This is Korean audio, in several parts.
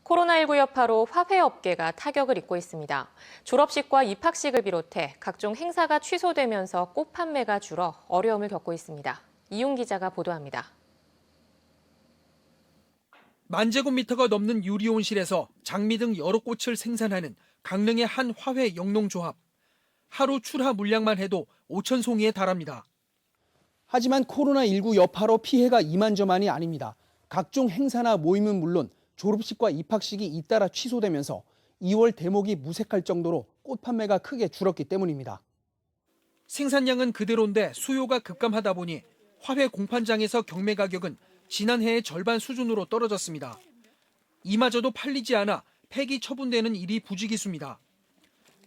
코로나19 여파로 화훼업계가 타격을 입고 있습니다. 졸업식과 입학식을 비롯해 각종 행사가 취소되면서 꽃 판매가 줄어 어려움을 겪고 있습니다. 이용 기자가 보도합니다. 만제곱미터가 넘는 유리온실에서 장미 등 여러 꽃을 생산하는 강릉의 한 화훼 영농조합. 하루 출하 물량만 해도 5천 송이에 달합니다. 하지만 코로나19 여파로 피해가 이만저만이 아닙니다. 각종 행사나 모임은 물론 졸업식과 입학식이 잇따라 취소되면서 2월 대목이 무색할 정도로 꽃 판매가 크게 줄었기 때문입니다. 생산량은 그대로인데 수요가 급감하다 보니 화훼 공판장에서 경매 가격은 지난해의 절반 수준으로 떨어졌습니다. 이마저도 팔리지 않아 폐기 처분되는 일이 부지기수입니다.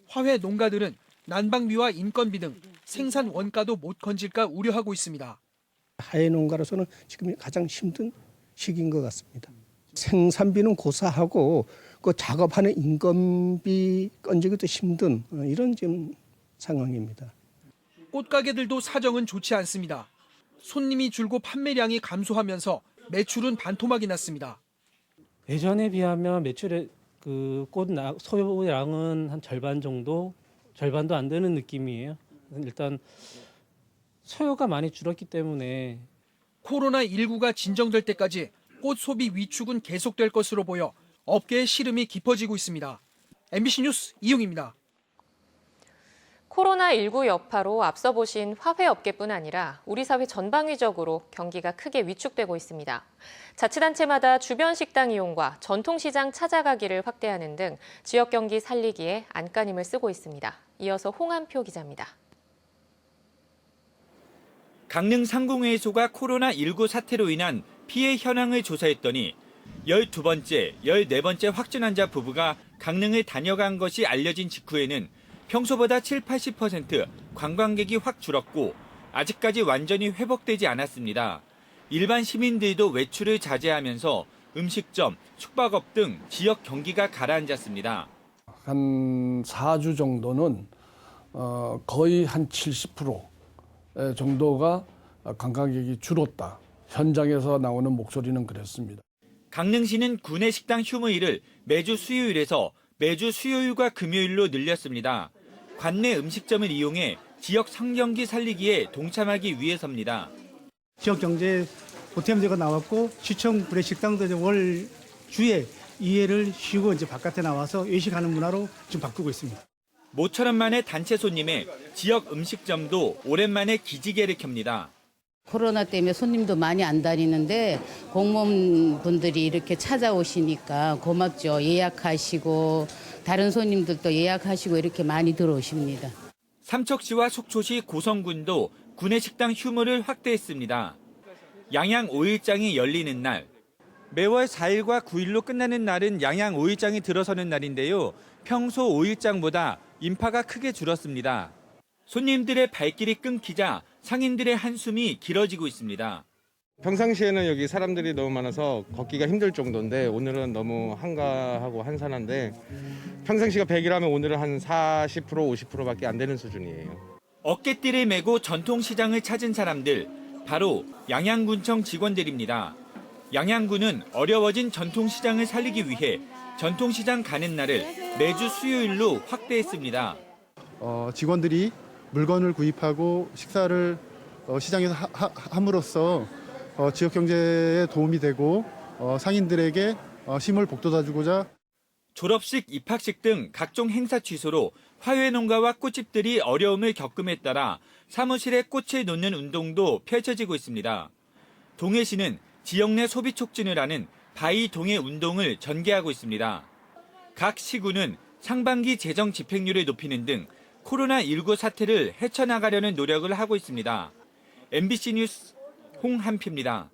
화훼 농가들은 난방비와 인건비 등 생산 원가도 못 건질까 우려하고 있습니다. 화훼 농가로서는 지금 가장 힘든 시기인 것 같습니다. 생산비는 고사하고 그 작업하는 인건비 건지기도 힘든 이런 지금 상황입니다. 꽃가게들도 사정은 좋지 않습니다. 손님이 줄고 판매량이 감소하면서 매출은 반토막이 났습니다. 예전에 비하면 매출의 꽃 소요량은 한 절반도 안 되는 느낌이에요. 일단 소요가 많이 줄었기 때문에 코로나19가 진정될 때까지 꽃 소비 위축은 계속될 것으로 보여 업계의 시름이 깊어지고 있습니다. MBC 뉴스 이용입니다. 코로나19 여파로 앞서 보신 화훼업계뿐 아니라 우리 사회 전방위적으로 경기가 크게 위축되고 있습니다. 자치단체마다 주변 식당 이용과 전통시장 찾아가기를 확대하는 등 지역 경기 살리기에 안간힘을 쓰고 있습니다. 이어서 홍한표 기자입니다. 강릉 상공회의소가 코로나19 사태로 인한 피해 현황을 조사했더니 12번째, 14번째 확진 환자 부부가 강릉을 다녀간 것이 알려진 직후에는 평소보다 70-80% 관광객이 확 줄었고 아직까지 완전히 회복되지 않았습니다. 일반 시민들도 외출을 자제하면서 음식점, 숙박업 등 지역 경기가 가라앉았습니다. 한 4주 정도는 거의 한 70% 정도가 관광객이 줄었다. 현장에서 나오는 목소리는 그랬습니다. 강릉시는 구내식당 휴무일을 매주 수요일에서 매주 수요일과 금요일로 늘렸습니다. 관내 음식점을 이용해 지역 상경기 살리기에 동참하기 위해서입니다. 지역 경제에 보탬제가 나왔고 시청 구내식당도 월 주에 2회를 쉬고 이제 바깥에 나와서 외식하는 문화로 좀 바꾸고 있습니다. 모처럼 만에 단체 손님에 지역 음식점도 오랜만에 기지개를 켭니다. 코로나 때문에 손님도 많이 안 다니는데 공무원분들이 이렇게 찾아오시니까 고맙죠. 예약하시고 다른 손님들도 예약하시고 이렇게 많이 들어오십니다. 삼척시와 속초시 고성군도 구내식당 휴무를 확대했습니다. 양양 5일장이 열리는 날. 매월 4일과 9일로 끝나는 날은 양양 5일장이 들어서는 날인데요. 평소 5일장보다 인파가 크게 줄었습니다. 손님들의 발길이 끊기자 상인들의 한숨이 길어지고 있습니다. 평상시에는 여기 사람들이 너무 많아서 걷기가 힘들 정도인데 오늘은 너무 한가하고 한산한데 평상시가 100이라면 오늘은 한 40%, 50%밖에 안 되는 수준이에요. 어깨띠를 메고 전통시장을 찾은 사람들, 바로 양양군청 직원들입니다. 양양군은 어려워진 전통시장을 살리기 위해 전통시장 가는 날을 매주 수요일로 확대했습니다. 직원들이 물건을 구입하고 식사를 시장에서 함으로써 지역 경제에 도움이 되고 상인들에게 힘을 북돋아주고자 졸업식, 입학식 등 각종 행사 취소로 화훼 농가와 꽃집들이 어려움을 겪음에 따라 사무실에 꽃을 놓는 운동도 펼쳐지고 있습니다. 동해시는 지역 내 소비 촉진을 하는 바이 동해 운동을 전개하고 있습니다. 각 시군은 상반기 재정 집행률을 높이는 등 코로나19 사태를 헤쳐나가려는 노력을 하고 있습니다. MBC 뉴스 홍한표입니다.